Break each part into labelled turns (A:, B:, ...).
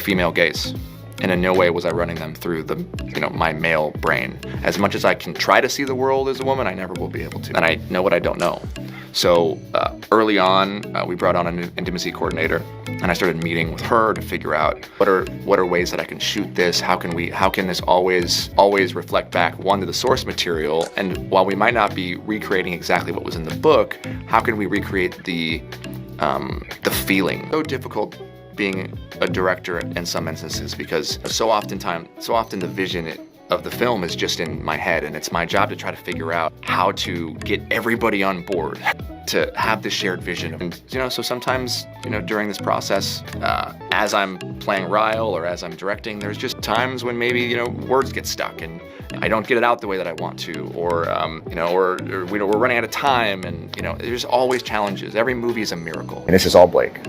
A: female gaze. And in no way was I running them through my male brain. As much as I can try to see the world as a woman, I never will be able to. And I know what I don't know. So early on, we brought on an intimacy coordinator, and I started meeting with her to figure out what are ways that I can shoot this. How can this always reflect back, one, to the source material, and while we might not be recreating exactly what was in the book, how can we recreate the feeling? So difficult being a director in some instances, because so often the vision of the film is just in my head, and it's my job to try to figure out how to get everybody on board to have this shared vision. And so sometimes during this process, as I'm playing Ryle or as I'm directing, there's just times when maybe words get stuck and I don't get it out the way that I want to, or we're running out of time, and there's always challenges. Every movie is a miracle.
B: And this is all Blake.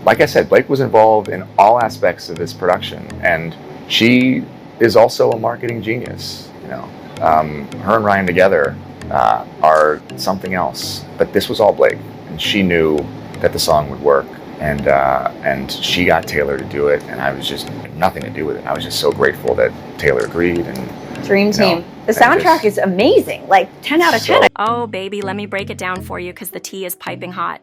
B: Like I said, Blake was involved in all aspects of this production, and she is also a marketing genius. Her and Ryan together are something else. But this was all Blake, and she knew that the song would work, and she got Taylor to do it, and I was just had nothing to do with it. I was just so grateful that Taylor agreed. And
C: Dream team. The soundtrack is amazing, like 10 out of 10.
D: Oh, baby, let me break it down for you because the tea is piping hot.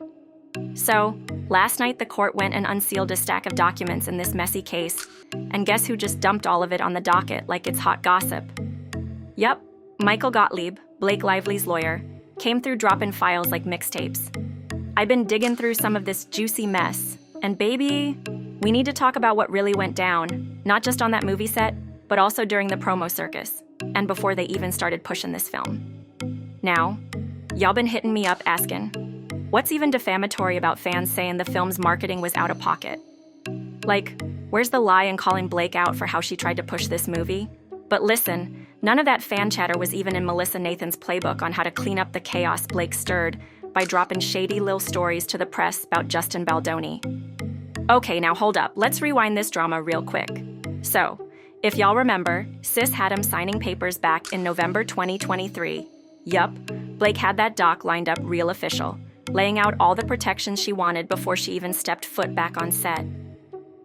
D: So, last night the court went and unsealed a stack of documents in this messy case, and guess who just dumped all of it on the docket like it's hot gossip? Yup, Michael Gottlieb, Blake Lively's lawyer, came through dropping files like mixtapes. I've been digging through some of this juicy mess, and baby, we need to talk about what really went down, not just on that movie set, but also during the promo circus, and before they even started pushing this film. Now, y'all been hitting me up asking, what's even defamatory about fans saying the film's marketing was out of pocket? Like, where's the lie in calling Blake out for how she tried to push this movie? But listen, none of that fan chatter was even in Melissa Nathan's playbook on how to clean up the chaos Blake stirred by dropping shady lil stories to the press about Justin Baldoni. Okay, now hold up, let's rewind this drama real quick. So, if y'all remember, Sis had him signing papers back in November 2023. Yup, Blake had that doc lined up real official, laying out all the protections she wanted before she even stepped foot back on set.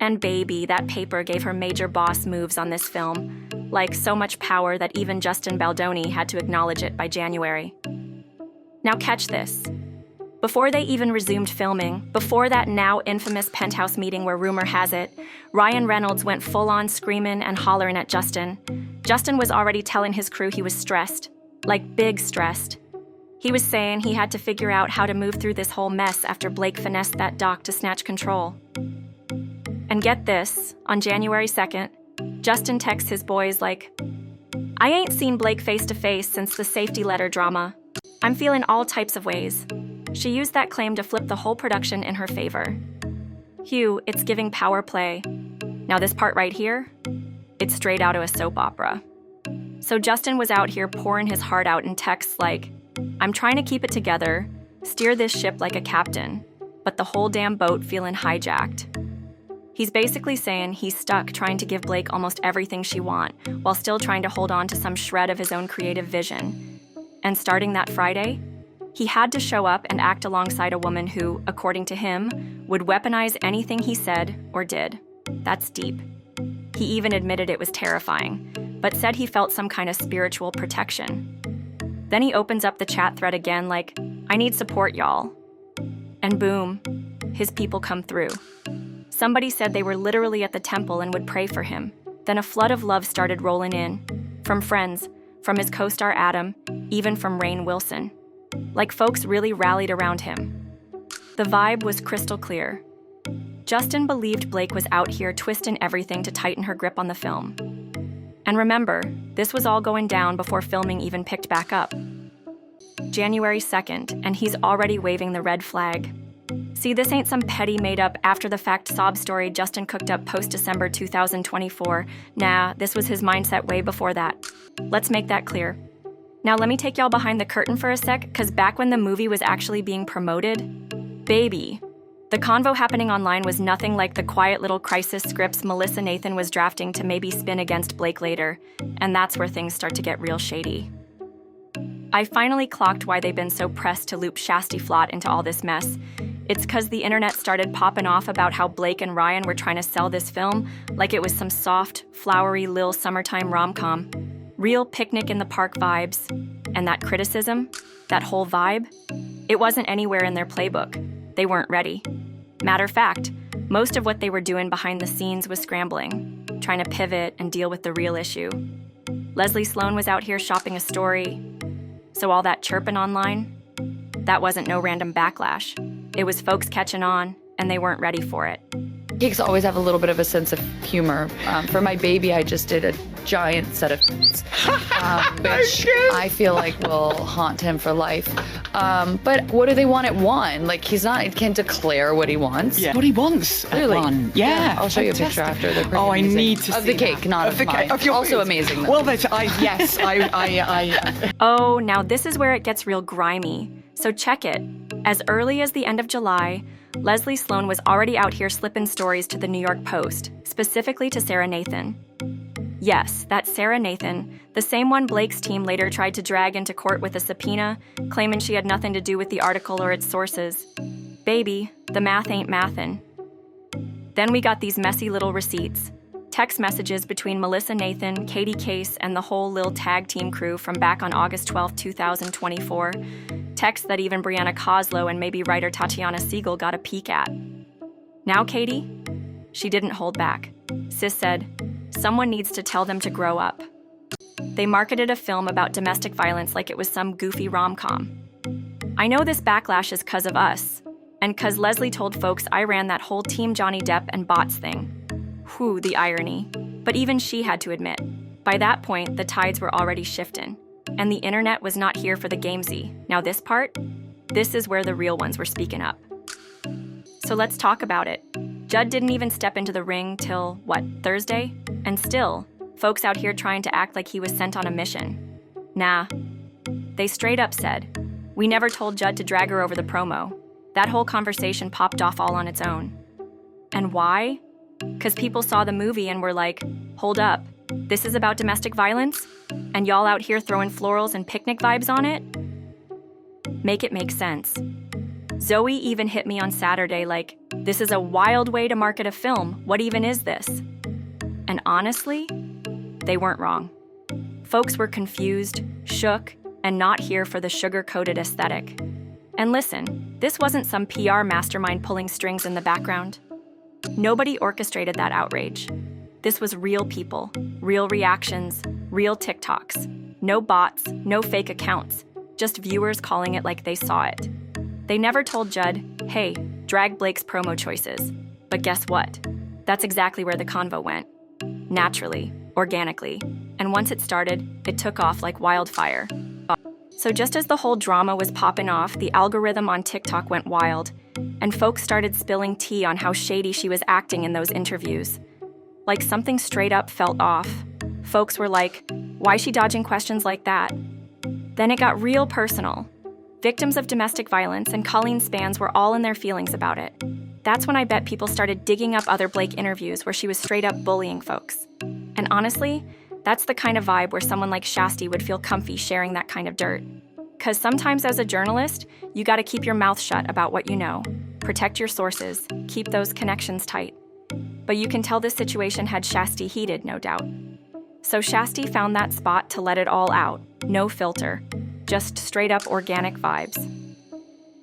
D: And baby, that paper gave her major boss moves on this film, like so much power that even Justin Baldoni had to acknowledge it by January. Now catch this. Before they even resumed filming, before that now infamous penthouse meeting where rumor has it, Ryan Reynolds went full-on screaming and hollering at Justin. Justin was already telling his crew he was stressed, like big stressed. He was saying he had to figure out how to move through this whole mess after Blake finessed that doc to snatch control. And get this, on January 2nd, Justin texts his boys like, I ain't seen Blake face to face since the safety letter drama. I'm feeling all types of ways. She used that claim to flip the whole production in her favor. Hugh, it's giving power play. Now this part right here, it's straight out of a soap opera. So Justin was out here pouring his heart out in texts like, I'm trying to keep it together, steer this ship like a captain, but the whole damn boat feeling hijacked. He's basically saying he's stuck trying to give Blake almost everything she wants, while still trying to hold on to some shred of his own creative vision. And starting that Friday, he had to show up and act alongside a woman who, according to him, would weaponize anything he said or did. That's deep. He even admitted it was terrifying, but said he felt some kind of spiritual protection. Then he opens up the chat thread again like, I need support, y'all. And boom, his people come through. Somebody said they were literally at the temple and would pray for him. Then a flood of love started rolling in. From friends, from his co-star Adam, even from Rainn Wilson. Like folks really rallied around him. The vibe was crystal clear. Justin believed Blake was out here twisting everything to tighten her grip on the film. And remember, this was all going down before filming even picked back up. January 2nd, and he's already waving the red flag. See, this ain't some petty made-up after-the-fact sob story Justin cooked up post-December 2024. Nah, this was his mindset way before that. Let's make that clear. Now let me take y'all behind the curtain for a sec, because back when the movie was actually being promoted, baby, the convo happening online was nothing like the quiet little crisis scripts Melissa Nathan was drafting to maybe spin against Blake later, and that's where things start to get real shady. I finally clocked why they've been so pressed to loop Shasti Flott into all this mess. It's because the internet started popping off about how Blake and Ryan were trying to sell this film like it was some soft, flowery lil summertime rom-com. Real picnic in the park vibes. And that criticism, that whole vibe, it wasn't anywhere in their playbook. They weren't ready. Matter of fact, most of what they were doing behind the scenes was scrambling, trying to pivot and deal with the real issue. Leslie Sloan was out here shopping a story. So all that chirping online, that wasn't no random backlash. It was folks catching on, and they weren't ready for it.
E: Cakes always have a little bit of a sense of humor. For my baby, I just did a giant set of which I feel like will haunt him for life. But what do they want at 1? Like, he can't declare what he wants.
F: Yeah. What he wants at
E: Really?
F: 1. Yeah.
E: I'll show you a picture after. They're pretty
F: Oh, I
E: amazing.
F: need to see
E: of the cake,
F: that.
E: not of
F: the
E: mine.
F: Of your
E: Also
F: food.
E: amazing. Though.
F: Well, yes, I
D: Oh, now this is where it gets real grimy. So check it. As early as the end of July, Leslie Sloan was already out here slipping stories to the New York Post, specifically to Sarah Nathan. Yes, that's Sarah Nathan, the same one Blake's team later tried to drag into court with a subpoena, claiming she had nothing to do with the article or its sources. Baby, the math ain't mathin'. Then we got these messy little receipts. Text messages between Melissa Nathan, Katie Case, and the whole Lil Tag Team crew from back on August 12, 2024. Texts that even Brianna Koslow and maybe writer Tatiana Siegel got a peek at. Now Katie? She didn't hold back. Sis said, someone needs to tell them to grow up. They marketed a film about domestic violence like it was some goofy rom-com. I know this backlash is 'cause of us, and 'cause Leslie told folks I ran that whole Team Johnny Depp and bots thing. Whew, the irony. But even she had to admit, by that point, the tides were already shifting, and the internet was not here for the gamesy. Now this part? This is where the real ones were speaking up. So let's talk about it. Judd didn't even step into the ring till, Thursday? And still, folks out here trying to act like he was sent on a mission. Nah. They straight up said, we never told Judd to drag her over the promo. That whole conversation popped off all on its own. And why? 'Cause people saw the movie and were like, hold up, this is about domestic violence? And y'all out here throwing florals and picnic vibes on it? Make it make sense. Zoe even hit me on Saturday like, this is a wild way to market a film. What even is this? And honestly, they weren't wrong. Folks were confused, shook, and not here for the sugar-coated aesthetic. And listen, this wasn't some PR mastermind pulling strings in the background. Nobody orchestrated that outrage. This was real people, real reactions, real TikToks. No bots, no fake accounts, just viewers calling it like they saw it. They never told Judd, hey, drag Blake's promo choices. But guess what? That's exactly where the convo went. Naturally, organically. And once it started, it took off like wildfire. So just as the whole drama was popping off, the algorithm on TikTok went wild, and folks started spilling tea on how shady she was acting in those interviews. Like something straight up felt off. Folks were like, why is she dodging questions like that? Then it got real personal. Victims of domestic violence and Colleen Spans were all in their feelings about it. That's when I bet people started digging up other Blake interviews where she was straight up bullying folks. And honestly, that's the kind of vibe where someone like Shasti would feel comfy sharing that kind of dirt. 'Cause sometimes as a journalist, you gotta keep your mouth shut about what you know. Protect your sources, keep those connections tight. But you can tell this situation had Shasti heated, no doubt. So Shasti found that spot to let it all out, no filter, just straight up organic vibes.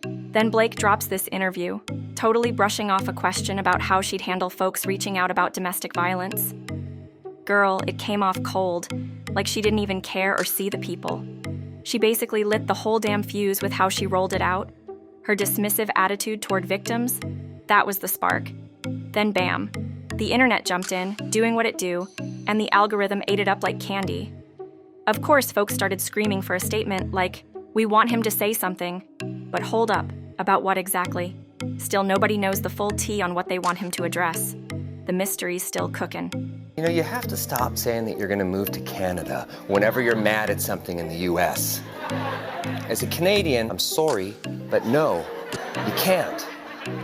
D: Then Blake drops this interview, totally brushing off a question about how she'd handle folks reaching out about domestic violence. Girl, it came off cold, like she didn't even care or see the people. She basically lit the whole damn fuse with how she rolled it out. Her dismissive attitude toward victims, that was the spark. Then bam, the internet jumped in, doing what it do, and the algorithm ate it up like candy. Of course, folks started screaming for a statement like, we want him to say something, but hold up, about what exactly? Still nobody knows the full tea on what they want him to address. The mystery's still cooking.
G: You know, you have to stop saying that you're going to move to Canada whenever you're mad at something in the U.S. As a Canadian, I'm sorry, but no, you can't.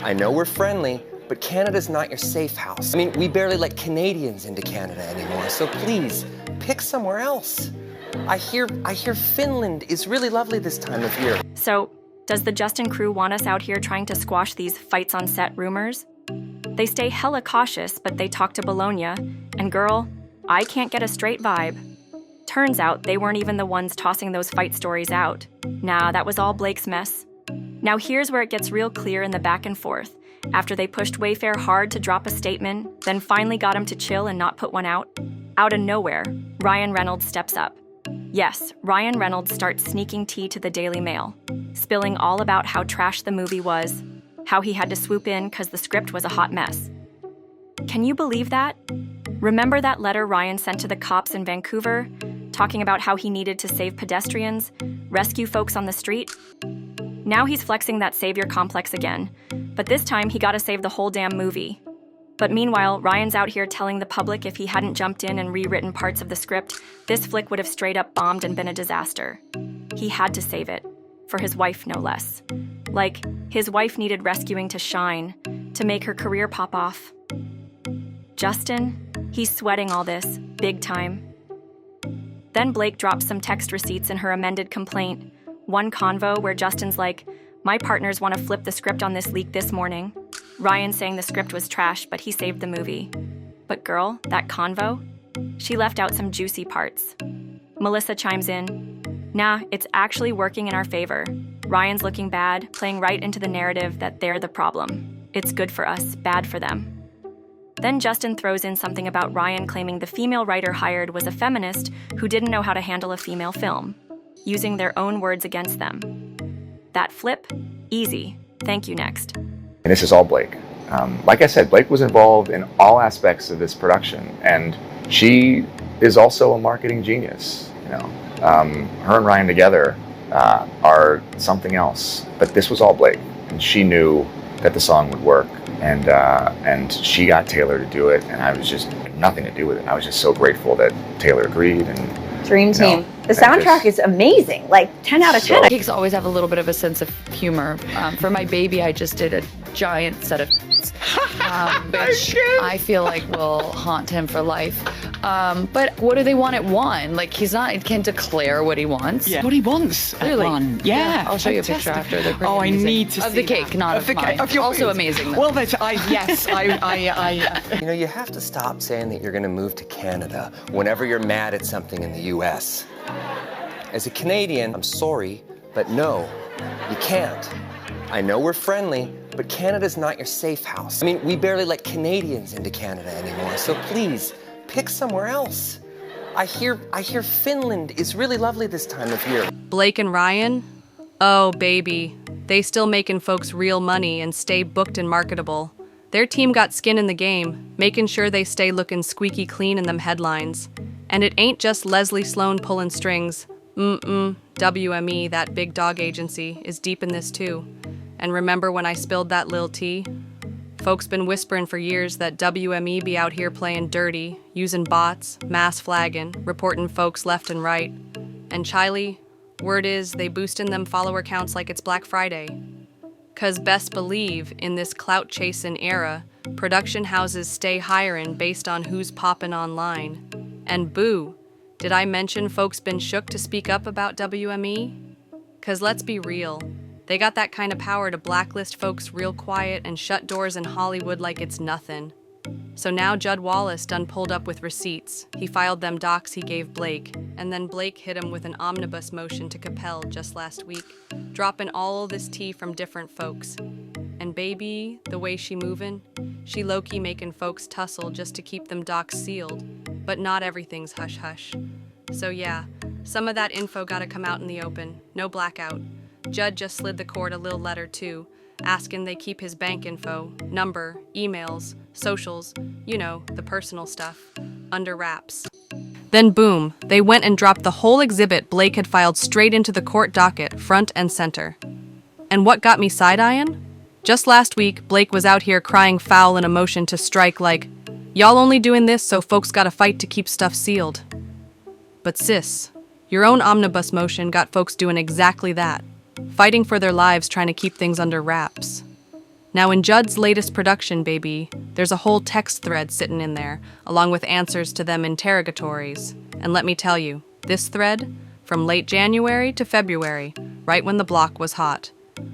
G: I know we're friendly, but Canada's not your safe house. I mean, we barely let Canadians into Canada anymore, so please, pick somewhere else. I hear Finland is really lovely this time of year.
D: So, Does the Justin crew want us out here trying to squash these fights on set rumors? They stay hella cautious, but they talk to Bologna, and girl, I can't get a straight vibe. Turns out they weren't even the ones tossing those fight stories out. Nah, that was all Blake's mess. Now here's where it gets real clear in the back and forth. After they pushed Wayfair hard to drop a statement, then finally got him to chill and not put one out of nowhere, Ryan Reynolds steps up. Yes, Ryan Reynolds starts sneaking tea to the Daily Mail, spilling all about how trash the movie was, how he had to swoop in because the script was a hot mess. Can you believe that? Remember that letter Ryan sent to the cops in Vancouver, talking about how he needed to save pedestrians, rescue folks on the street? Now he's flexing that savior complex again, but this time he gotta save the whole damn movie. But meanwhile, Ryan's out here telling the public if he hadn't jumped in and rewritten parts of the script, this flick would have straight up bombed and been a disaster. He had to save it. For his wife, no less. Like, his wife needed rescuing to shine, to make her career pop off. Justin, he's sweating all this, big time. Then Blake drops some text receipts in her amended complaint. One convo where Justin's like, my partners want to flip the script on this leak this morning. Ryan saying the script was trash, but he saved the movie. But girl, that convo? She left out some juicy parts. Melissa chimes in, nah, it's actually working in our favor. Ryan's looking bad, playing right into the narrative that they're the problem. It's good for us, bad for them. Then Justin throws in something about Ryan claiming the female writer hired was a feminist who didn't know how to handle a female film, using their own words against them. That flip? Easy. Thank you, next.
B: And this is all Blake. Like I said, Blake was involved in all aspects of this production, and she is also a marketing genius. Her and Ryan together are something else. But this was all Blake, and she knew that the song would work, and she got Taylor to do it, and I was just nothing to do with it. I was just so grateful that Taylor agreed. And
C: Dream team. The soundtrack is amazing. Like 10 out of 10.
E: Cakes always have a little bit of a sense of humor. For my baby, I just did a giant set of which I feel like will haunt him for life. But what do they want at 1? Like he can't declare what he wants.
F: Yeah. What he wants at 1. Yeah.
E: I'll show you a picture after. They're pretty
F: Oh, I
E: amazing.
F: need to see
E: of the cake,
F: that.
E: not of mine.
F: Of your
E: also
F: food.
E: amazing. Though.
F: Well, I
G: You know, you have to stop saying that you're going to move to Canada whenever you're mad at something in the U.S. As a Canadian, I'm sorry, but no, you can't. I know we're friendly, but Canada's not your safe house. I mean, we barely let Canadians into Canada anymore, so please, pick somewhere else. I hear Finland is really lovely this time of year.
H: Blake and Ryan? Oh, baby. They still making folks real money and stay booked and marketable. Their team got skin in the game, making sure they stay looking squeaky clean in them headlines. And it ain't just Leslie Sloan pulling strings. WME, that big dog agency, is deep in this too. And remember when I spilled that lil tea? Folks been whispering for years that WME be out here playing dirty, using bots, mass flagging, reporting folks left and right. And Chiley, word is they boostin' them follower counts like it's Black Friday. 'Cause best believe, in this clout-chasing era, production houses stay hirin' based on who's poppin' online. And boo, did I mention folks been shook to speak up about WME? 'Cause let's be real, they got that kind of power to blacklist folks real quiet and shut doors in Hollywood like it's nothin'. So now Judd Wallace done pulled up with receipts. He filed them docs he gave Blake, and then Blake hit him with an omnibus motion to Capel just last week, dropping all this tea from different folks. And baby, the way she movin', she low-key making folks tussle just to keep them docs sealed. But not everything's hush-hush. So yeah, some of that info gotta come out in the open, no blackout. Judd just slid the court a little letter too, asking they keep his bank info, number, emails, socials, the personal stuff, under wraps. Then boom, they went and dropped the whole exhibit Blake had filed straight into the court docket, front and center. And what got me side-eyeing? Just last week, Blake was out here crying foul in a motion to strike like, y'all only doing this so folks gotta fight to keep stuff sealed. But sis, your own omnibus motion got folks doing exactly that, fighting for their lives trying to keep things under wraps. Now in Judd's latest production, baby, there's a whole text thread sitting in there, along with answers to them interrogatories. And let me tell you, this thread, from late January to February, right when the block was hot,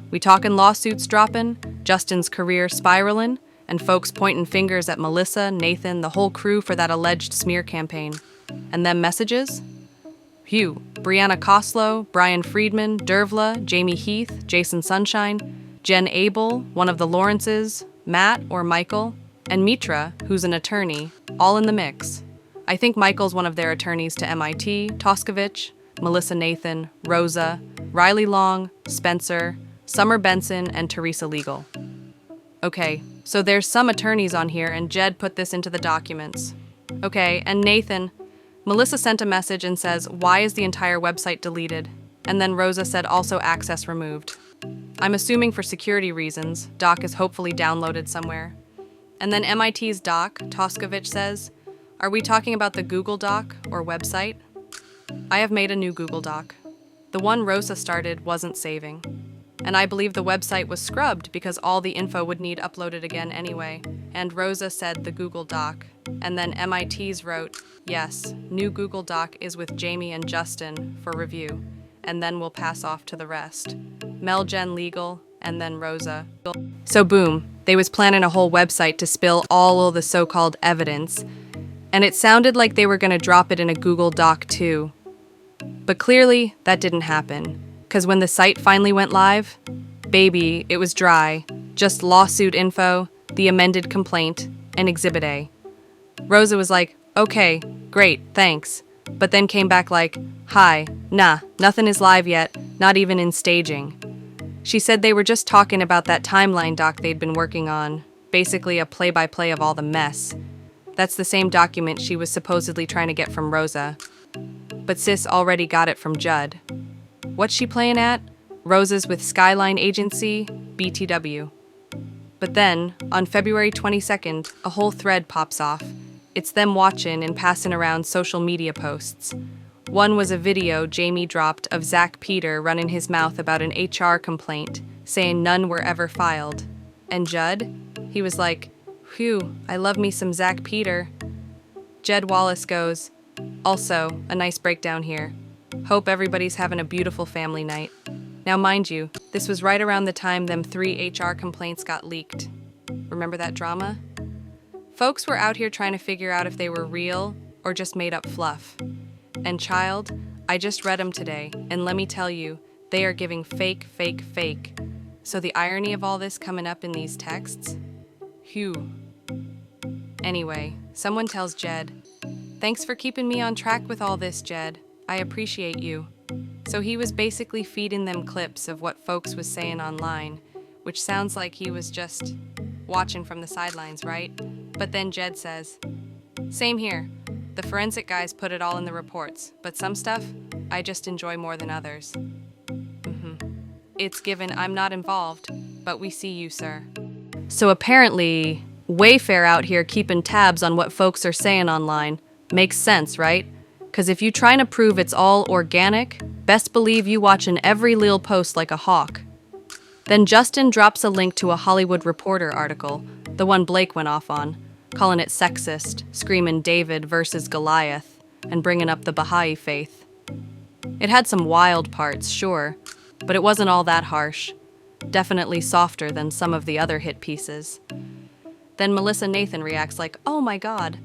H: We talking lawsuits dropping, Justin's career spiraling, and folks pointing fingers at Melissa, Nathan, the whole crew for that alleged smear campaign. And them messages? Phew, Brianna Koslow, Brian Friedman, Dervla, Jamie Heath, Jason Sunshine, Jen Abel, one of the Lawrences, Matt or Michael, and Mitra, who's an attorney, all in the mix. I think Michael's one of their attorneys to MIT, Toskovich, Melissa Nathan, Rosa, Riley Long, Spencer, Summer Benson, and Teresa Legal. Okay, so there's some attorneys on here, and Jed put this into the documents. Okay, and Nathan, Melissa sent a message and says, why is the entire website deleted? And then Rosa said also access removed. I'm assuming for security reasons, Doc is hopefully downloaded somewhere. And then MIT's Doc, Toskovich, says, are we talking about the Google Doc or website? I have made a new Google Doc. The one Rosa started wasn't saving. And I believe the website was scrubbed because all the info would need uploaded again anyway. And Rosa said the Google Doc. And then MIT's wrote, yes, new Google Doc is with Jamie and Justin for review. And then we'll pass off to the rest. Mel, Jen, Legal, and then Rosa. So boom, they was planning a whole website to spill all of the so-called evidence. And it sounded like they were gonna drop it in a Google Doc too. But clearly, that didn't happen. Because when the site finally went live, baby, it was dry. Just lawsuit info, the amended complaint, and Exhibit A. Rosa was like, okay, great, thanks. But then came back like, hi, nah, nothing is live yet, not even in staging. She said they were just talking about that timeline doc they'd been working on, basically a play-by-play of all the mess. That's the same document she was supposedly trying to get from Rosa. But sis already got it from Judd. What's she playing at? Rosa's with Skyline Agency, BTW. But then, on February 22nd, a whole thread pops off. It's them watching and passing around social media posts. One was a video Jamie dropped of Zach Peter running his mouth about an HR complaint, saying none were ever filed. And Judd? He was like, phew, I love me some Zach Peter. Jed Wallace goes, also, a nice breakdown here. Hope everybody's having a beautiful family night. Now mind you, this was right around the time them 3 HR complaints got leaked. Remember that drama? Folks were out here trying to figure out if they were real or just made up fluff. And child, I just read them today, and let me tell you, they are giving fake, fake, fake. So the irony of all this coming up in these texts? Phew. Anyway, someone tells Jed, thanks for keeping me on track with all this, Jed. I appreciate you. So he was basically feeding them clips of what folks was saying online, which sounds like he was just watching from the sidelines, right? But then Jed says, same here. The forensic guys put it all in the reports, but some stuff I just enjoy more than others. It's given I'm not involved, but we see you, sir. So apparently, Wayfair out here keeping tabs on what folks are saying online. Makes sense, right? Because if you trying to prove it's all organic, best believe you watching every lil post like a hawk. Then Justin drops a link to a Hollywood Reporter article, the one Blake went off on, calling it sexist, screaming David versus Goliath, and bringing up the Baha'i faith. It had some wild parts, sure, but it wasn't all that harsh. Definitely softer than some of the other hit pieces. Then Melissa Nathan reacts like, oh my god,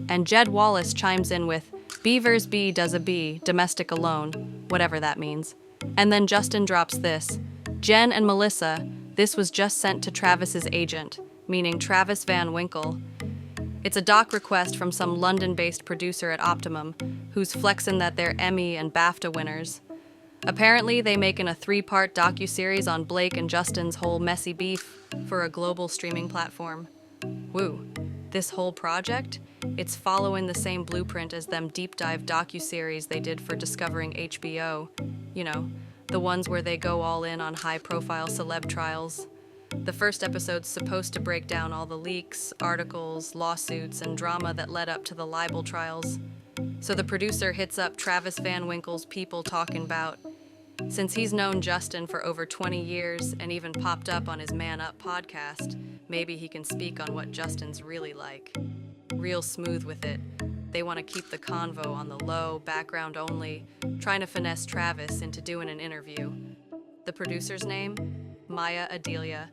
H: and Jed Wallace chimes in with, Beavers B does a B, domestic alone, whatever that means. And then Justin drops this, Jen and Melissa, this was just sent to Travis's agent, meaning Travis Van Winkle. It's a doc request from some London-based producer at Optimum, who's flexing that they're Emmy and BAFTA winners. Apparently, they making a 3-part docuseries on Blake and Justin's whole messy beef for a global streaming platform. Woo. This whole project? It's following the same blueprint as them deep dive docuseries they did for Discovering HBO. You know, the ones where they go all in on high-profile celeb trials. The first episode's supposed to break down all the leaks, articles, lawsuits, and drama that led up to the libel trials. So the producer hits up Travis Van Winkle's People Talking About. Since he's known Justin for over 20 years and even popped up on his Man Up podcast, maybe he can speak on what Justin's really like. Real smooth with it. They want to keep the convo on the low, background only, trying to finesse Travis into doing an interview. The producer's name? Maya Adelia.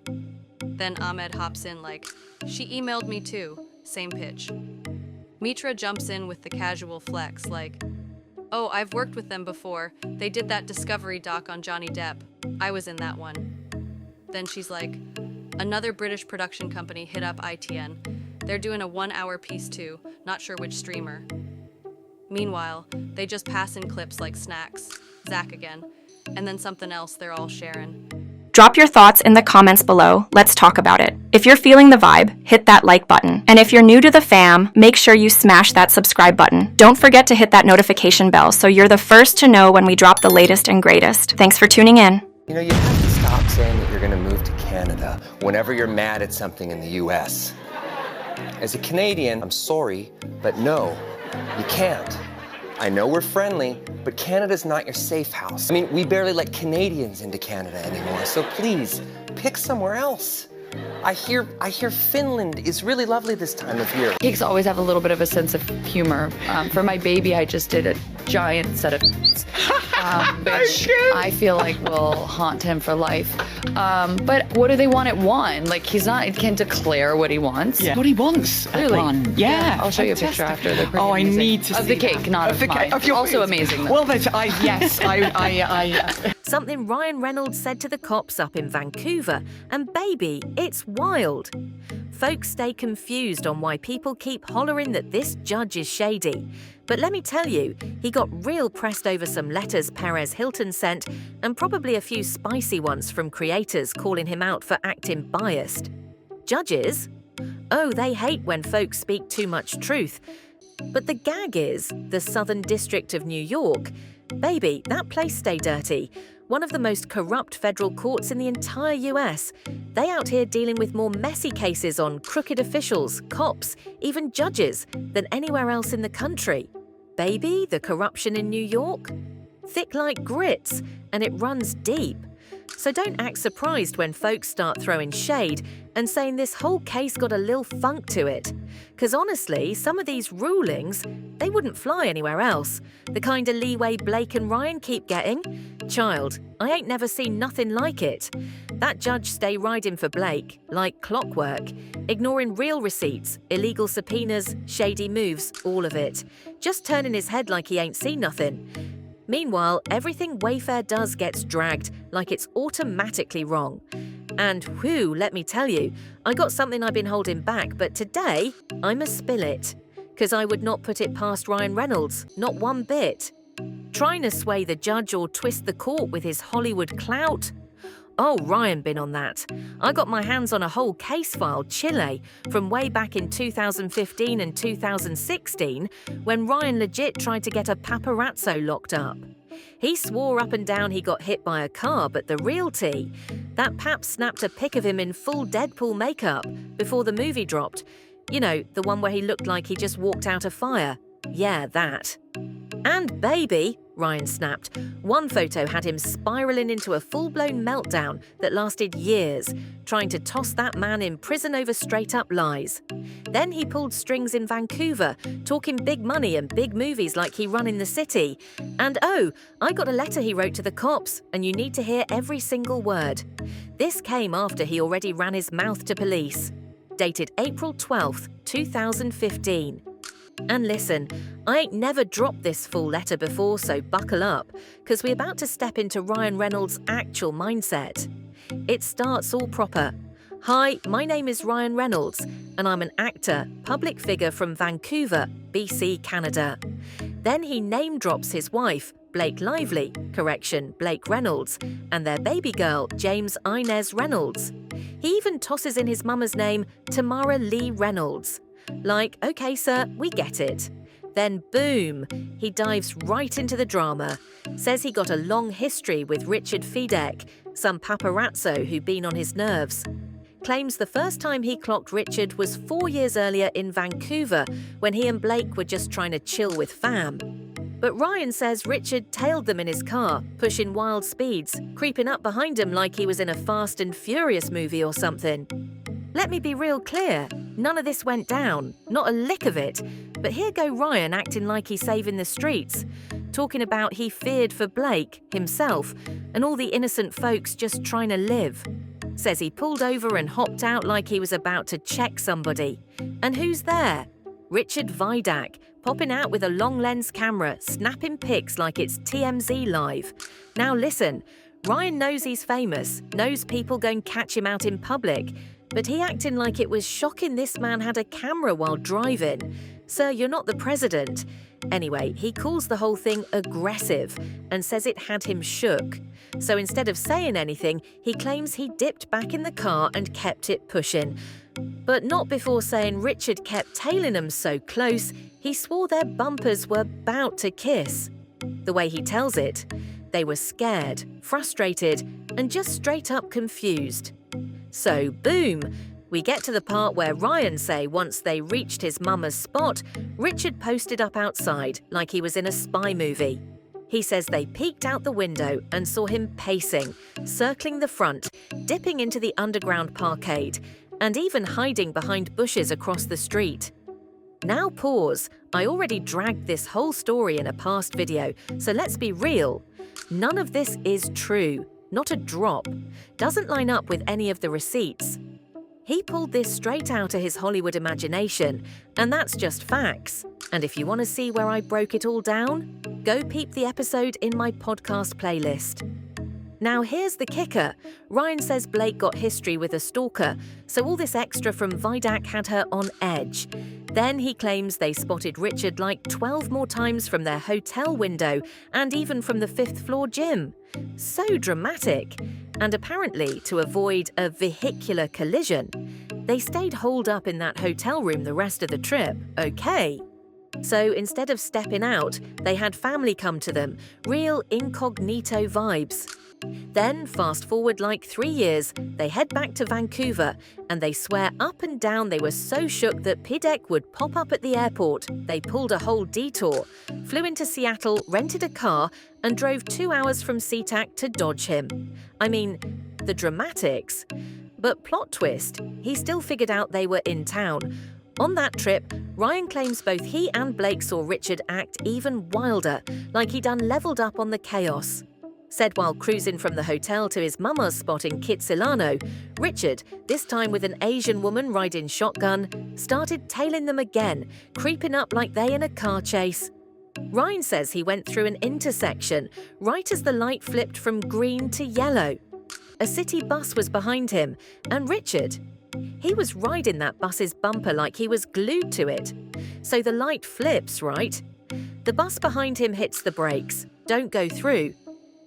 H: Then Ahmed hops in like, she emailed me too, same pitch. Mitra jumps in with the casual flex like, oh, I've worked with them before. They did that Discovery doc on Johnny Depp. I was in that one. Then she's like, another British production company hit up ITN. They're doing a 1-hour piece too, not sure which streamer. Meanwhile, they just pass in clips like snacks, Zach again, and then something else they're all sharing.
D: Drop your thoughts in the comments below. Let's talk about it. If you're feeling the vibe, hit that like button. And if you're new to the fam, make sure you smash that subscribe button. Don't forget to hit that notification bell so you're the first to know when we drop the latest and greatest. Thanks for tuning in.
G: You know, you have to stop saying that you're going to move to Canada whenever you're mad at something in the US. As a Canadian, I'm sorry, but no, you can't. I know we're friendly, but Canada's not your safe house. I mean, we barely let Canadians into Canada anymore, so please, pick somewhere else. I hear Finland is really lovely this time of year.
E: Cakes always have a little bit of a sense of humor. For my baby, I just did a giant set of which I feel like will haunt him for life. But what do they want at 1? Like, he can't declare what he wants.
F: Yeah. What he wants at
E: Really?
F: 1. Yeah.
E: I'll show you a picture after. They're pretty
F: Oh, I
E: amazing.
F: need to see
E: of the cake,
F: that.
E: not of
F: the
E: mine.
F: cake, of your
E: Also
F: food.
E: amazing. Though.
F: Well, I
I: Something Ryan Reynolds said to the cops up in Vancouver, and baby, it's wild. Folks stay confused on why people keep hollering that this judge is shady. But let me tell you, he got real pressed over some letters Perez Hilton sent, and probably a few spicy ones from creators calling him out for acting biased. Judges? Oh, they hate when folks speak too much truth. But the gag is, the Southern District of New York, baby, that place stay dirty. One of the most corrupt federal courts in the entire US. They out here dealing with more messy cases on crooked officials, cops, even judges than anywhere else in the country. Baby, the corruption in New York? Thick like grits, and it runs deep. So don't act surprised when folks start throwing shade and saying this whole case got a lil funk to it. 'Cause honestly, some of these rulings, they wouldn't fly anywhere else. The kind of leeway Blake and Ryan keep getting. Child, I ain't never seen nothing like it. That judge stay riding for Blake, like clockwork, ignoring real receipts, illegal subpoenas, shady moves, all of it. Just turning his head like he ain't seen nothing. Meanwhile, everything Wayfair does gets dragged like it's automatically wrong. And whew, let me tell you, I got something I've been holding back, but today, I'ma spill it. 'Cause I would not put it past Ryan Reynolds, not one bit. Trying to sway the judge or twist the court with his Hollywood clout? Oh, Ryan been on that. I got my hands on a whole case file, Chile, from way back in 2015 and 2016, when Ryan legit tried to get a paparazzo locked up. He swore up and down he got hit by a car, but the real tea, that pap snapped a pic of him in full Deadpool makeup before the movie dropped. You know, the one where he looked like he just walked out of fire. Yeah, that. And baby, Ryan snapped. One photo had him spiraling into a full-blown meltdown that lasted years, trying to toss that man in prison over straight-up lies. Then he pulled strings in Vancouver, talking big money and big movies like he run in the city. And oh, I got a letter he wrote to the cops, and you need to hear every single word. This came after he already ran his mouth to police. Dated April 12th, 2015. And listen, I ain't never dropped this full letter before, so buckle up, because we're about to step into Ryan Reynolds' actual mindset. It starts all proper. Hi, my name is Ryan Reynolds, and I'm an actor, public figure from Vancouver, BC, Canada. Then he name drops his wife, Blake Lively, Blake Reynolds, and their baby girl, James Inez Reynolds. He even tosses in his mama's name, Tamara Lee Reynolds. Like, okay, sir, we get it. Then boom, he dives right into the drama. Says he got a long history with Richard Fidek, some paparazzo who'd been on his nerves. Claims the first time he clocked Richard was 4 years earlier in Vancouver when he and Blake were just trying to chill with fam. But Ryan says Richard tailed them in his car, pushing wild speeds, creeping up behind him like he was in a Fast and Furious movie or something. Let me be real clear, none of this went down, not a lick of it. But here go Ryan acting like he's saving the streets, talking about he feared for Blake, himself, and all the innocent folks just trying to live. Says he pulled over and hopped out like he was about to check somebody. And who's there? Richard Vidak, popping out with a long lens camera, snapping pics like it's TMZ live. Now listen, Ryan knows he's famous, knows people go and catch him out in public, but he acting like it was shocking this man had a camera while driving. Sir, you're not the president. Anyway, he calls the whole thing aggressive and says it had him shook. So instead of saying anything, he claims he dipped back in the car and kept it pushing. But not before saying Richard kept tailing him so close, he swore their bumpers were about to kiss. The way he tells it, they were scared, frustrated, and just straight up confused. So boom, we get to the part where Ryan say once they reached his mama's spot, Richard posted up outside like he was in a spy movie. He says they peeked out the window and saw him pacing, circling the front, dipping into the underground parkade, and even hiding behind bushes across the street. Now pause, I already dragged this whole story in a past video, so let's be real. None of this is true, not a drop. Doesn't line up with any of the receipts. He pulled this straight out of his Hollywood imagination, and that's just facts. And if you want to see where I broke it all down, go peep the episode in my podcast playlist. Now here's the kicker. Ryan says Blake got history with a stalker, so all this extra from Vidak had her on edge. Then he claims they spotted Richard like 12 more times from their hotel window and even from the 5th floor gym. So dramatic. And apparently, to avoid a vehicular collision, they stayed holed up in that hotel room the rest of the trip, okay? So instead of stepping out, they had family come to them, real incognito vibes. Then, fast forward like 3 years, they head back to Vancouver and they swear up and down they were so shook that Pidec would pop up at the airport. They pulled a whole detour, flew into Seattle, rented a car, and drove 2 hours from SeaTac to dodge him. I mean, the dramatics. But plot twist, he still figured out they were in town. On that trip, Ryan claims both he and Blake saw Richard act even wilder, like he'd leveled up on the chaos. Said while cruising from the hotel to his mama's spot in Kitsilano, Richard, this time with an Asian woman riding shotgun, started tailing them again, creeping up like they in a car chase. Ryan says he went through an intersection, right as the light flipped from green to yellow. A city bus was behind him, and Richard, he was riding that bus's bumper like he was glued to it. So the light flips, right? The bus behind him hits the brakes, don't go through.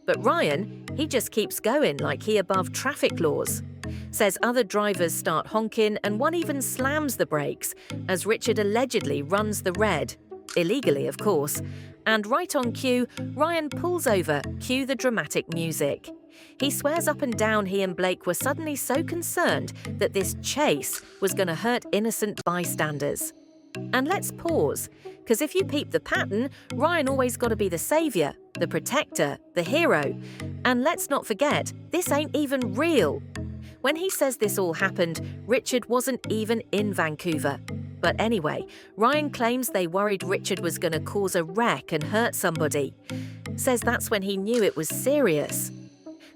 I: But Ryan, he just keeps going like he above traffic laws. Says other drivers start honking and one even slams the brakes as Richard allegedly runs the red. Illegally, of course. And right on cue, Ryan pulls over, cue the dramatic music. He swears up and down he and Blake were suddenly so concerned that this chase was going to hurt innocent bystanders. And let's pause, because if you peep the pattern, Ryan always got to be the saviour, the protector, the hero. And let's not forget, this ain't even real. When he says this all happened, Richard wasn't even in Vancouver. But anyway, Ryan claims they worried Richard was going to cause a wreck and hurt somebody. Says that's when he knew it was serious.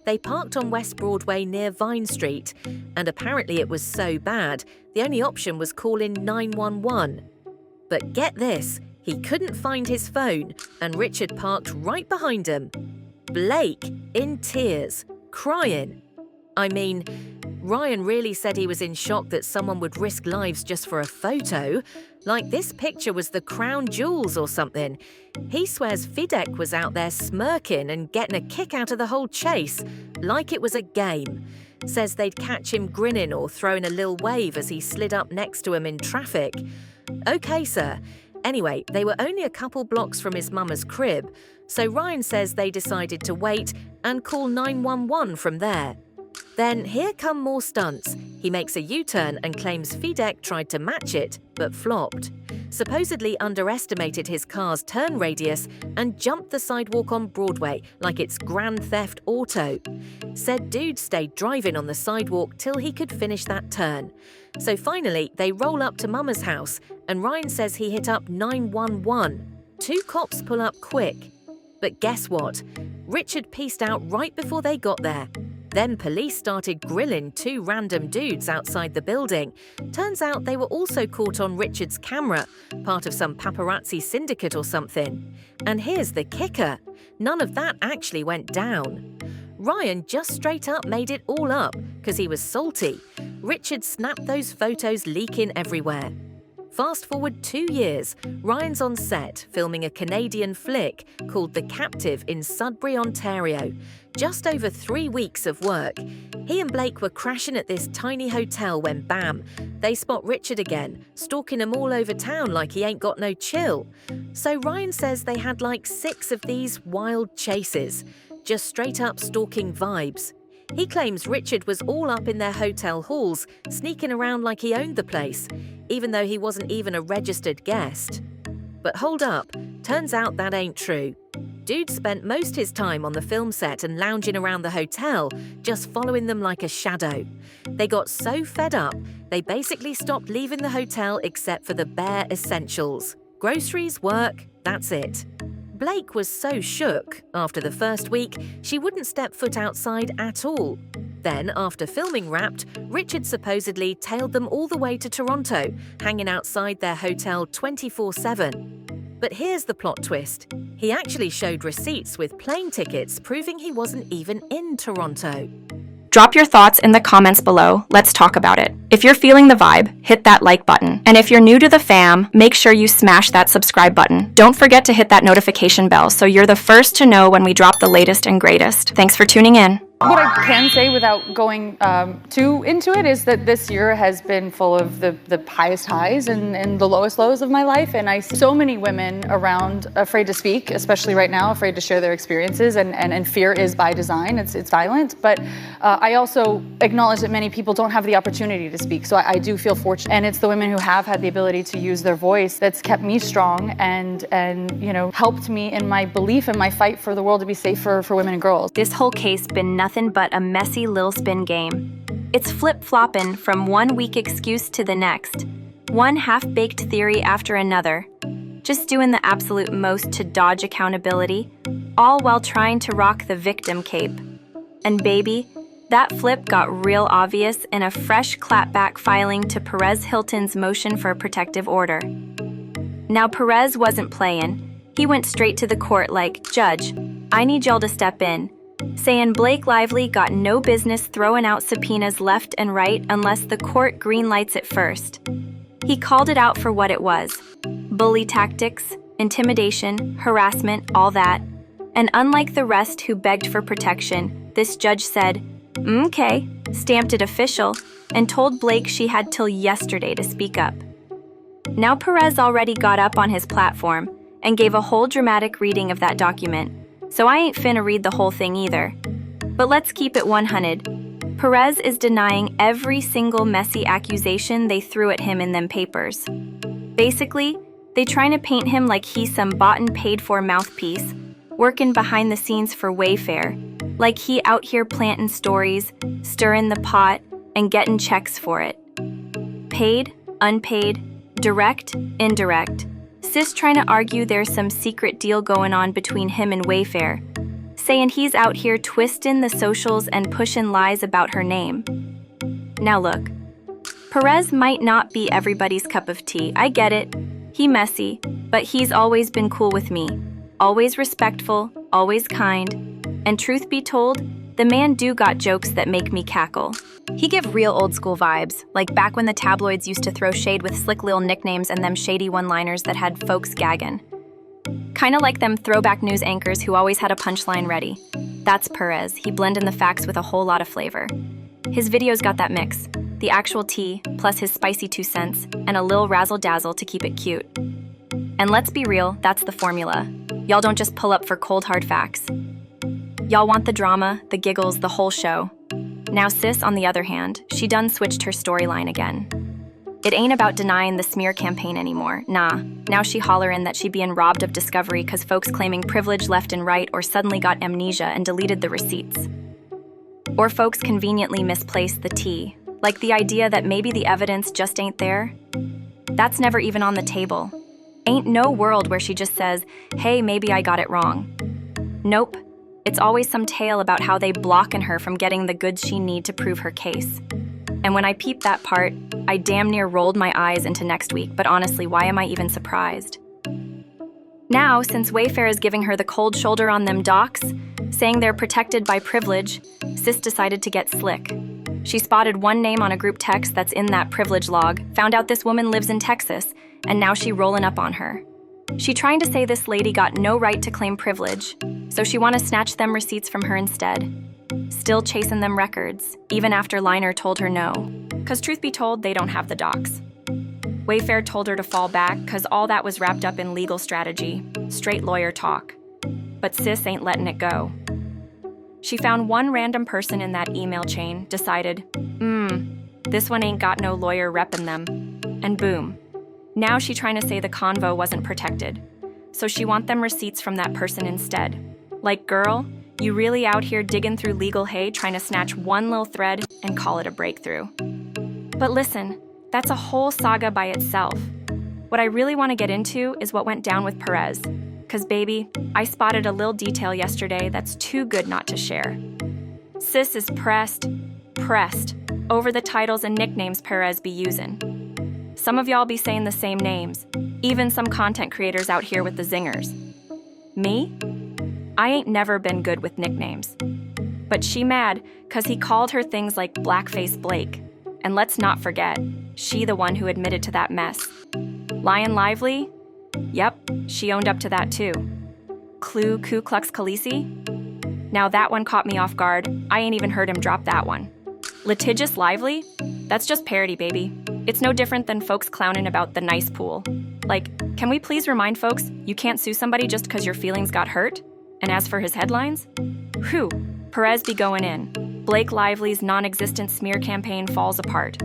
I: They parked on West Broadway near Vine Street, and apparently it was so bad, the only option was calling 911. But get this, he couldn't find his phone, and Richard parked right behind him. Blake, in tears, crying. I mean, Ryan really said he was in shock that someone would risk lives just for a photo. Like this picture was the crown jewels or something. He swears Fidek was out there smirking and getting a kick out of the whole chase, like it was a game. Says they'd catch him grinning or throwing a lil wave as he slid up next to him in traffic. Okay, sir. Anyway, they were only a couple blocks from his mama's crib, so Ryan says they decided to wait and call 911 from there. Then here come more stunts. He makes a U-turn and claims Fidek tried to match it, but flopped. Supposedly underestimated his car's turn radius and jumped the sidewalk on Broadway like it's Grand Theft Auto. Said dude stayed driving on the sidewalk till he could finish that turn. So finally, they roll up to Mama's house, and Ryan says he hit up 911. 2 cops pull up quick. But guess what? Richard peaced out right before they got there. Then police started grilling 2 random dudes outside the building. Turns out they were also caught on Richard's camera, part of some paparazzi syndicate or something. And here's the kicker. None of that actually went down. Ryan just straight up made it all up because he was salty. Richard snapped those photos leaking everywhere. Fast forward 2 years, Ryan's on set filming a Canadian flick called The Captive in Sudbury, Ontario. Just over 3 weeks of work. He and Blake were crashing at this tiny hotel when bam, they spot Richard again, stalking him all over town like he ain't got no chill. So Ryan says they had like 6 of these wild chases, just straight up stalking vibes. He claims Richard was all up in their hotel halls, sneaking around like he owned the place, even though he wasn't even a registered guest. But hold up, turns out that ain't true. Dude spent most his time on the film set and lounging around the hotel, just following them like a shadow. They got so fed up, they basically stopped leaving the hotel except for the bare essentials. Groceries, work, that's it. Blake was so shook. After the first week, she wouldn't step foot outside at all. Then, after filming wrapped, Richard supposedly tailed them all the way to Toronto, hanging outside their hotel 24/7. But here's the plot twist. He actually showed receipts with plane tickets proving he wasn't even in Toronto.
D: Drop your thoughts in the comments below. Let's talk about it. If you're feeling the vibe, hit that like button. And if you're new to the fam, make sure you smash that subscribe button. Don't forget to hit that notification bell so you're the first to know when we drop the latest and greatest. Thanks for tuning in.
E: What I can say without going too into it is that this year has been full of the highest highs and the lowest lows of my life. And I see so many women around afraid to speak, especially right now, afraid to share their experiences. And fear is by design, it's violent. But I also acknowledge that many people don't have the opportunity to speak. So I do feel fortunate. And it's the women who have had the ability to use their voice that's kept me strong and you know, helped me in my belief and my fight for the world to be safer for women and girls.
D: This whole case been nothing but a messy lil spin game. It's flip-flopping from one weak excuse to the next, one half-baked theory after another, just doing the absolute most to dodge accountability, all while trying to rock the victim cape. And baby, that flip got real obvious in a fresh clapback filing to Perez Hilton's motion for a protective order. Now Perez wasn't playing. He went straight to the court like, "Judge, I need y'all to step in," saying Blake Lively got no business throwing out subpoenas left and right unless the court greenlights it first. He called it out for what it was: bully tactics, intimidation, harassment, all that. And unlike the rest who begged for protection, this judge said, "Okay," stamped it official, and told Blake she had till yesterday to speak up. Now Perez already got up on his platform and gave a whole dramatic reading of that document, so I ain't finna read the whole thing either. But let's keep it 100. Perez is denying every single messy accusation they threw at him in them papers. Basically, they trying to paint him like he's some bought and paid for mouthpiece, working behind the scenes for Wayfair, like he out here planting stories, stirring the pot, and getting checks for it. Paid, unpaid, direct, indirect. Sis trying to argue there's some secret deal going on between him and Wayfair, saying he's out here twisting the socials and pushing lies about her name. Now look, Perez might not be everybody's cup of tea, I get it. He messy, but he's always been cool with me. Always respectful, always kind. And truth be told, the man do got jokes that make me cackle. He give real old school vibes, like back when the tabloids used to throw shade with slick lil nicknames and them shady one-liners that had folks gagging. Kinda like them throwback news anchors who always had a punchline ready. That's Perez. He blend in the facts with a whole lot of flavor. His videos got that mix, the actual tea, plus his spicy 2 cents, and a lil razzle-dazzle to keep it cute. And let's be real, that's the formula. Y'all don't just pull up for cold hard facts. Y'all want the drama, the giggles, the whole show. Now sis, on the other hand, she done switched her storyline again. It ain't about denying the smear campaign anymore, nah. Now she hollerin' that she being robbed of discovery cause folks claiming privilege left and right or suddenly got amnesia and deleted the receipts. Or folks conveniently misplaced the tea, like the idea that maybe the evidence just ain't there. That's never even on the table. Ain't no world where she just says, "Hey, maybe I got it wrong." Nope. It's always some tale about how they blocking her from getting the goods she need to prove her case. And when I peeped that part, I damn near rolled my eyes into next week, but honestly, why am I even surprised? Now, since Wayfair is giving her the cold shoulder on them docs, saying they're protected by privilege, Sis decided to get slick. She spotted one name on a group text that's in that privilege log, found out this woman lives in Texas, and now she rolling up on her. She trying to say this lady got no right to claim privilege, so she want to snatch them receipts from her instead. Still chasing them records, even after Liner told her no. Cause truth be told, they don't have the docs. Wayfair told her to fall back, cause all that was wrapped up in legal strategy, straight lawyer talk. But Sis ain't letting it go. She found one random person in that email chain, decided, this one ain't got no lawyer reppin' them, and boom. Now she trying to say the convo wasn't protected, so she want them receipts from that person instead. Like, girl, you really out here digging through legal hay trying to snatch one little thread and call it a breakthrough. But listen, that's a whole saga by itself. What I really want to get into is what went down with Perez. Cause baby, I spotted a little detail yesterday that's too good not to share. Sis is pressed over the titles and nicknames Perez be using. Some of y'all be saying the same names, even some content creators out here with the zingers. Me? I ain't never been good with nicknames. But she mad cause he called her things like Blackface Blake. And let's not forget, she the one who admitted to that mess. Lion Lively? Yep, she owned up to that too. Clue Ku Klux Khaleesi? Now that one caught me off guard. I ain't even heard him drop that one. Litigious Lively? That's just parody, baby. It's no different than folks clowning about the nice pool. Like, can we please remind folks you can't sue somebody just because your feelings got hurt? And as for his headlines? Whew, Perez be going in. Blake Lively's non-existent smear campaign falls apart.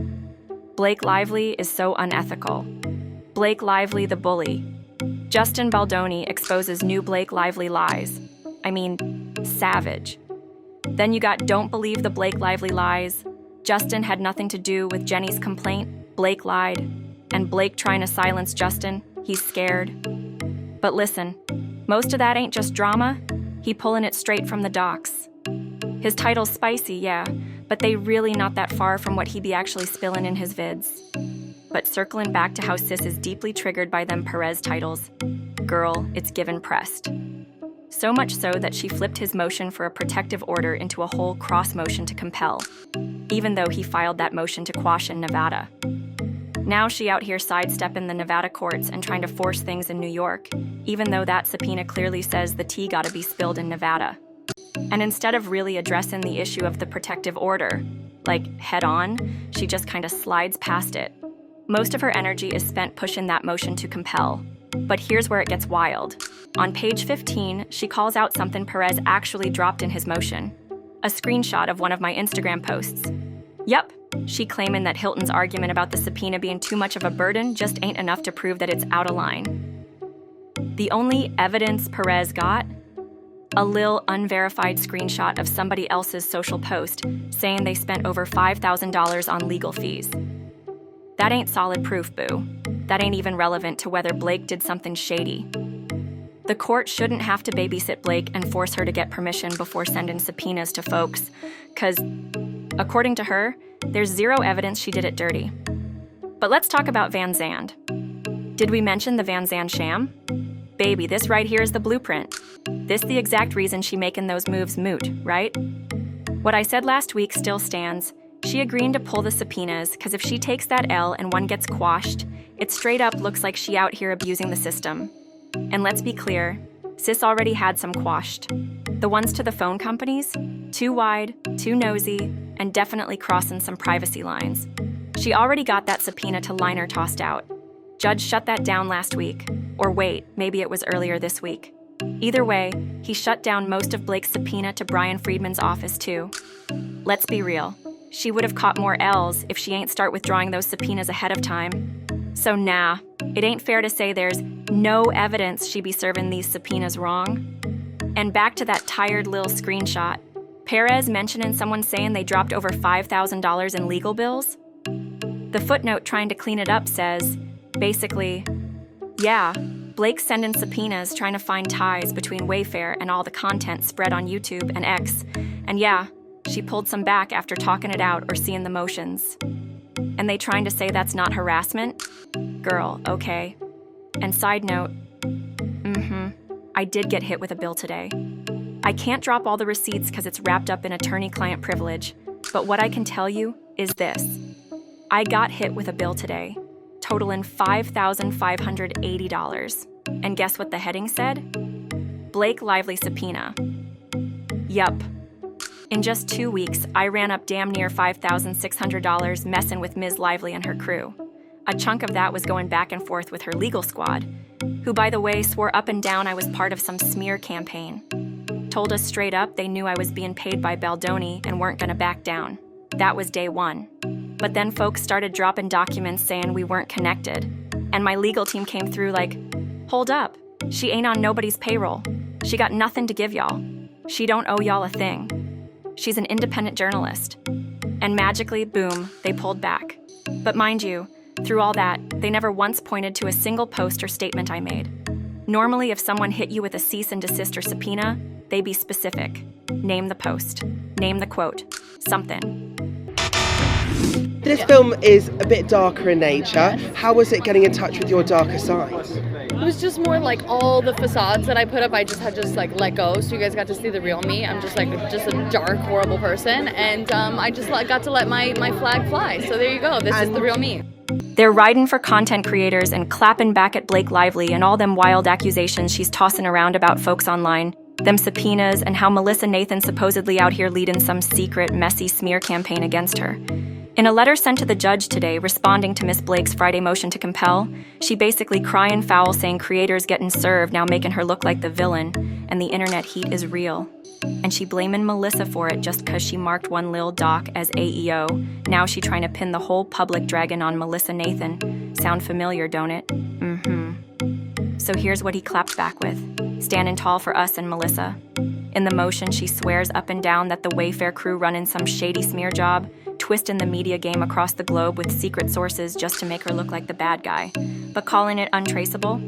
D: Blake Lively is so unethical. Blake Lively the bully. Justin Baldoni exposes new Blake Lively lies. I mean, savage. Then you got Don't Believe the Blake Lively Lies. Justin had nothing to do with Jenny's complaint. Blake lied. And Blake trying to silence Justin. He's scared. But listen, most of that ain't just drama. He pulling it straight from the docs. His title's spicy, yeah, but they really not that far from what he be actually spilling in his vids. But circling back to how Sis is deeply triggered by them Perez titles, girl, it's given pressed. So much so that she flipped his motion for a protective order into a whole cross motion to compel, even though he filed that motion to quash in Nevada. Now she out here sidestepping the Nevada courts and trying to force things in New York, even though that subpoena clearly says the tea gotta be spilled in Nevada. And instead of really addressing the issue of the protective order, like head on, she just kind of slides past it. Most of her energy is spent pushing that motion to compel. But here's where it gets wild. On page 15, she calls out something Perez actually dropped in his motion. A screenshot of one of my Instagram posts. Yep, she claiming that Hilton's argument about the subpoena being too much of a burden just ain't enough to prove that it's out of line. The only evidence Perez got? A lil unverified screenshot of somebody else's social post saying they spent over $5,000 on legal fees. That ain't solid proof, boo. That ain't even relevant to whether Blake did something shady. The court shouldn't have to babysit Blake and force her to get permission before sending subpoenas to folks, cause, according to her, there's zero evidence she did it dirty. But let's talk about Van Zandt. Did we mention the Van Zandt sham? Baby, this right here is the blueprint. This the exact reason she making those moves moot, right? What I said last week still stands. She agreeing to pull the subpoenas, cause if she takes that L and one gets quashed, it straight up looks like she out here abusing the system. And let's be clear, Sis already had some quashed. The ones to the phone companies, too wide, too nosy, and definitely crossing some privacy lines. She already got that subpoena to Liner tossed out. Judge shut that down last week. Or wait, maybe it was earlier this week. Either way, he shut down most of Blake's subpoena to Brian Friedman's office too. Let's be real. She would have caught more L's if she ain't start withdrawing those subpoenas ahead of time. So nah, it ain't fair to say there's no evidence she be serving these subpoenas wrong. And back to that tired lil screenshot. Perez mentioning someone saying they dropped over $5,000 in legal bills? The footnote trying to clean it up says, basically, yeah, Blake's sending subpoenas trying to find ties between Wayfair and all the content spread on YouTube and X. And yeah, she pulled some back after talking it out or seeing the motions. And they trying to say that's not harassment? Girl, okay. And side note, I did get hit with a bill today. I can't drop all the receipts because it's wrapped up in attorney-client privilege, but what I can tell you is this. I got hit with a bill today, totaling $5,580. And guess what the heading said? Blake Lively subpoena. Yup. In just 2 weeks, I ran up damn near $5,600 messing with Ms. Lively and her crew. A chunk of that was going back and forth with her legal squad, who, by the way, swore up and down I was part of some smear campaign. Told us straight up they knew I was being paid by Baldoni and weren't gonna back down. That was day one. But then folks started dropping documents saying we weren't connected. And my legal team came through like, hold up, she ain't on nobody's payroll. She got nothing to give y'all. She don't owe y'all a thing. She's an independent journalist. And magically, boom, they pulled back. But mind you, through all that, they never once pointed to a single post or statement I made. Normally, if someone hit you with a cease and desist or subpoena, they be specific. Name the post. Name the quote. Something.
J: This film is a bit darker in nature. How was it getting in touch with your darker side?
E: It was just more like all the facades that I put up, I just had let go, so you guys got to see the real me. I'm just a dark, horrible person, and I just got to let my flag fly. So there you go, this is the real me.
D: They're riding for content creators and clapping back at Blake Lively and all them wild accusations she's tossing around about folks online, them subpoenas, and how Melissa Nathan's supposedly out here leading some secret, messy smear campaign against her. In a letter sent to the judge today responding to Miss Blake's Friday motion to compel, she basically crying foul saying creators getting served now making her look like the villain, and the internet heat is real. And she blaming Melissa for it just cause she marked one lil doc as AEO. Now she trying to pin the whole public dragging on Melissa Nathan. Sound familiar, don't it? So here's what he clapped back with, standing tall for us and Melissa. In the motion, she swears up and down that the Wayfair crew running some shady smear job, twisting the media game across the globe with secret sources just to make her look like the bad guy, but calling it untraceable.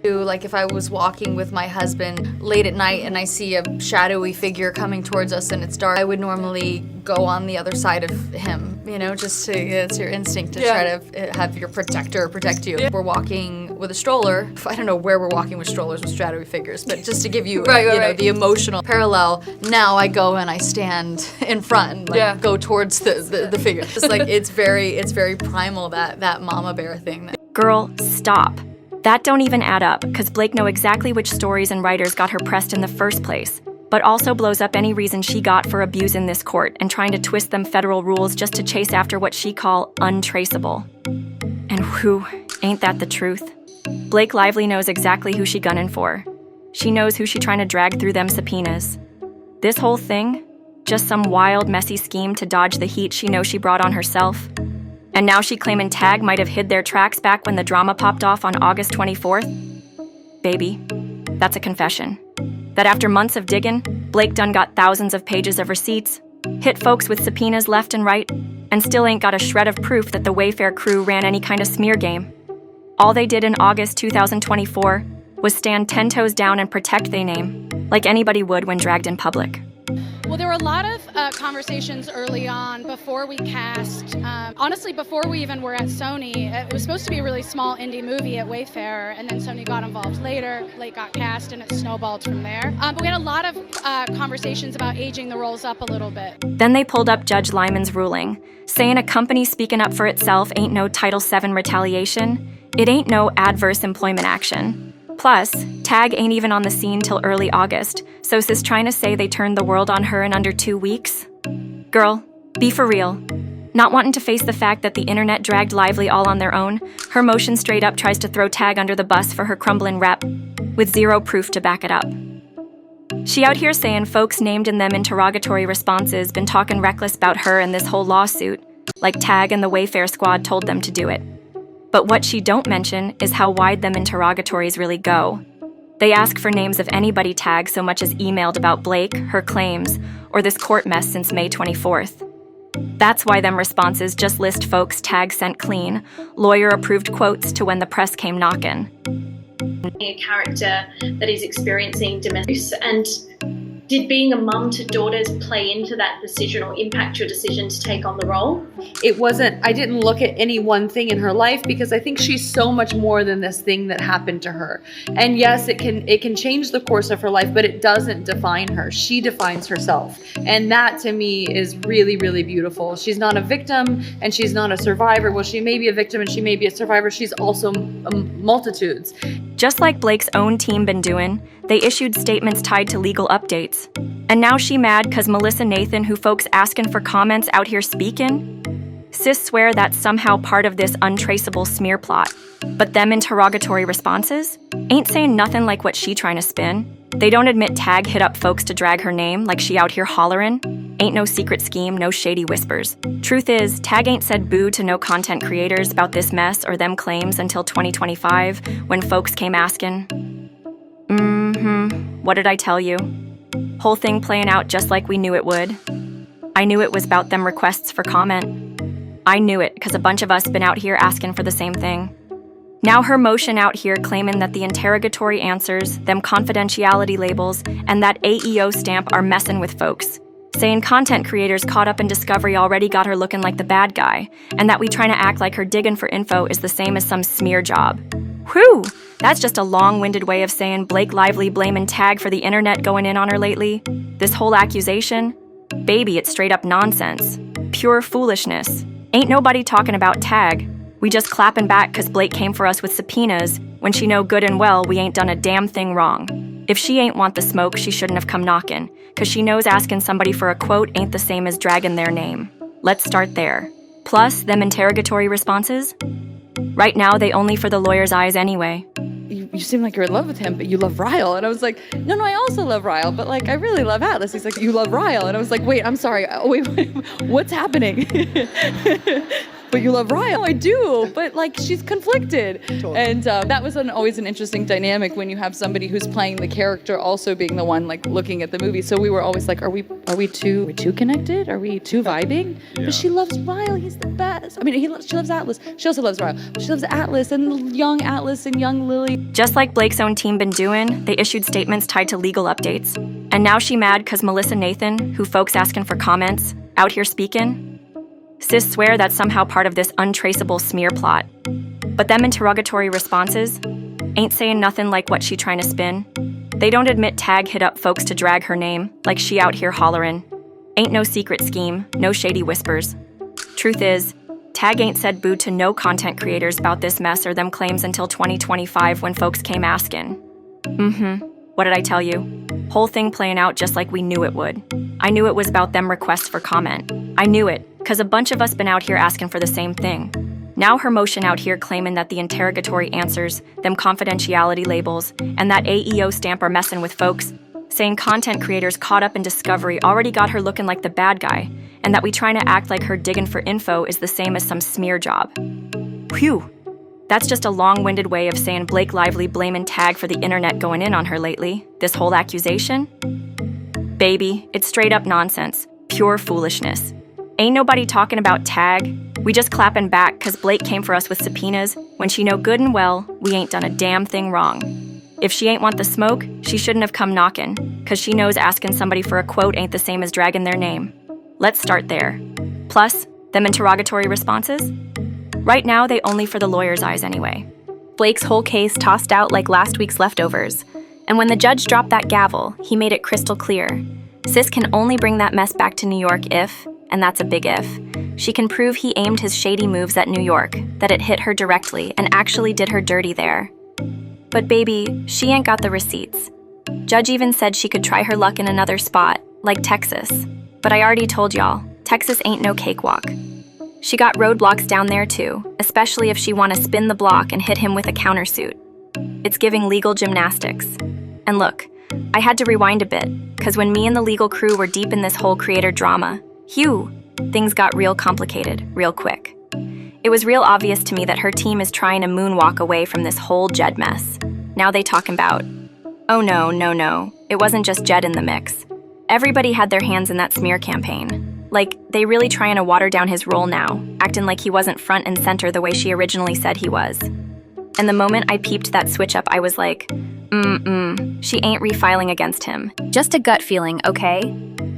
E: Like if I was walking with my husband late at night and I see a shadowy figure coming towards us and it's dark, I would normally go on the other side of him, just to, it's your instinct to try to have your protector protect you. We're walking with a stroller. I don't know where we're walking with strollers with shadowy figures, but just to give you, the emotional parallel, now I go and I stand in front and go towards the figure. Just it's very primal, that mama bear thing.
D: Girl, stop. That don't even add up, because Blake know exactly which stories and writers got her pressed in the first place, but also blows up any reason she got for abusing this court and trying to twist them federal rules just to chase after what she call untraceable. And whew, ain't that the truth? Blake Lively knows exactly who she gunning for. She knows who she trying to drag through them subpoenas. This whole thing, just some wild, messy scheme to dodge the heat she knows she brought on herself. And now she claiming Tag might have hid their tracks back when the drama popped off on August 24th? Baby, that's a confession. That after months of digging, Blake done got thousands of pages of receipts, hit folks with subpoenas left and right, and still ain't got a shred of proof that the Wayfair crew ran any kind of smear game. All they did in August 2024 was stand 10 toes down and protect their name, like anybody would when dragged in public.
K: Well, there were a lot of conversations early on before we cast. Honestly, before we even were at Sony, it was supposed to be a really small indie movie at Wayfair, and then Sony got involved later. Blake got cast, and it snowballed from there. But we had a lot of conversations about aging the roles up a little bit.
D: Then they pulled up Judge Lyman's ruling, saying a company speaking up for itself ain't no Title VII retaliation. It ain't no adverse employment action. Plus, Tag ain't even on the scene till early August, so sis trying to say they turned the world on her in under 2 weeks? Girl, be for real. Not wanting to face the fact that the internet dragged Lively all on their own, her motion straight up tries to throw Tag under the bus for her crumbling rep, with zero proof to back it up. She out here saying folks named in them interrogatory responses been talking reckless about her and this whole lawsuit, like Tag and the Wayfair squad told them to do it. But what she don't mention is how wide them interrogatories really go. They ask for names of anybody Tag so much as emailed about Blake, her claims, or this court mess since May 24th. That's why them responses just list folks Tag sent clean, lawyer-approved quotes to when the press came knockin'.
L: A character that is experiencing domestic abuse, and did being a mum to daughters play into that decision or impact your decision to take on the role?
E: I didn't look at any one thing in her life because I think she's so much more than this thing that happened to her. And yes, it can change the course of her life, but it doesn't define her. She defines herself. And that to me is really, really beautiful. She's not a victim and she's not a survivor. Well, she may be a victim and she may be a survivor. She's also multitudes.
D: Just like Blake's own team been doing, they issued statements tied to legal updates. And now she mad cause Melissa Nathan, who folks asking for comments, out here speaking? Sis swear that's somehow part of this untraceable smear plot. But them interrogatory responses ain't saying nothing like what she trying to spin. They don't admit Tag hit up folks to drag her name like she out here hollering. Ain't no secret scheme, no shady whispers. Truth is, Tag ain't said boo to no content creators about this mess or them claims until 2025 when folks came asking. What did I tell you? Whole thing playing out just like we knew it would. I knew it was about them requests for comment. I knew it because a bunch of us been out here asking for the same thing. Now her motion out here claiming that the interrogatory answers, them confidentiality labels, and that AEO stamp are messing with folks. Saying content creators caught up in discovery already got her looking like the bad guy, and that we trying to act like her digging for info is the same as some smear job. Whew! That's just a long-winded way of saying Blake Lively blaming Tag for the internet going in on her lately. This whole accusation? Baby, it's straight up nonsense. Pure foolishness. Ain't nobody talking about Tag. We just clapping back cause Blake came for us with subpoenas when she know good and well we ain't done a damn thing wrong. If she ain't want the smoke, she shouldn't have come knocking, cause she knows asking somebody for a quote ain't the same as dragging their name. Let's start there. Plus, them interrogatory responses? Right now, they only for the lawyer's eyes anyway.
E: You seem like you're in love with him, but you love Ryle. And I was like, no, I also love Ryle, but like, I really love Atlas. He's like, you love Ryle. And I was like, wait, I'm sorry. Wait, what's happening? But you love Ryle. I do, but like she's conflicted. Totally. And that was always an interesting dynamic when you have somebody who's playing the character also being the one like looking at the movie. So we were always like, are we too connected? Are we too vibing? Yeah. But she loves Ryle. He's the best. I mean, she loves Atlas. She also loves Ryle. But she loves Atlas and young Lily.
D: Just like Blake's own team been doing, they issued statements tied to legal updates. And now she mad cause Melissa Nathan, who folks asking for comments, out here speaking? Sis swear that's somehow part of this untraceable smear plot. But them interrogatory responses ain't saying nothing like what she trying to spin. They don't admit Tag hit up folks to drag her name like she out here hollering. Ain't no secret scheme, no shady whispers. Truth is, Tag ain't said boo to no content creators about this mess or them claims until 2025 when folks came asking. What did I tell you? Whole thing playing out just like we knew it would. I knew it was about them requests for comment. I knew it, cause a bunch of us been out here asking for the same thing. Now her motion out here claiming that the interrogatory answers, them confidentiality labels, and that AEO stamp are messing with folks. Saying content creators caught up in discovery already got her looking like the bad guy, and that we trying to act like her digging for info is the same as some smear job. Whew! That's just a long-winded way of saying Blake Lively blaming Tag for the internet going in on her lately. This whole accusation? Baby, it's straight up nonsense. Pure foolishness. Ain't nobody talking about Tag. We just clapping back cause Blake came for us with subpoenas when she know good and well we ain't done a damn thing wrong. If she ain't want the smoke, she shouldn't have come knocking, cause she knows asking somebody for a quote ain't the same as dragging their name. Let's start there. Plus, them interrogatory responses? Right now, they only for the lawyer's eyes anyway. Blake's whole case tossed out like last week's leftovers. And when the judge dropped that gavel, he made it crystal clear. Sis can only bring that mess back to New York if, and that's a big if, she can prove he aimed his shady moves at New York, that it hit her directly and actually did her dirty there. But baby, she ain't got the receipts. Judge even said she could try her luck in another spot, like Texas. But I already told y'all, Texas ain't no cakewalk. She got roadblocks down there too, especially if she want to spin the block and hit him with a countersuit. It's giving legal gymnastics. And look, I had to rewind a bit, because when me and the legal crew were deep in this whole creator drama, things got real complicated, real quick. It was real obvious to me that her team is trying to moonwalk away from this whole Jed mess. Now they talking about, oh no, it wasn't just Jed in the mix. Everybody had their hands in that smear campaign. Like, they really trying to water down his role now, acting like he wasn't front and center the way she originally said he was. And the moment I peeped that switch up, I was like, she ain't refiling against him. Just a gut feeling, okay?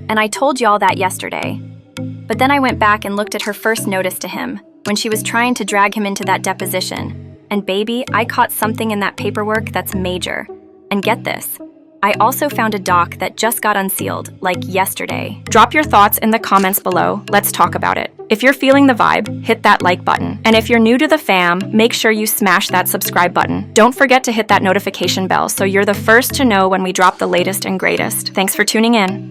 D: And I told y'all that yesterday. But then I went back and looked at her first notice to him, when she was trying to drag him into that deposition. And baby, I caught something in that paperwork that's major. And get this, I also found a doc that just got unsealed, like yesterday. Drop your thoughts in the comments below, let's talk about it. If you're feeling the vibe, hit that like button. And if you're new to the fam, make sure you smash that subscribe button. Don't forget to hit that notification bell so you're the first to know when we drop the latest and greatest. Thanks for tuning in.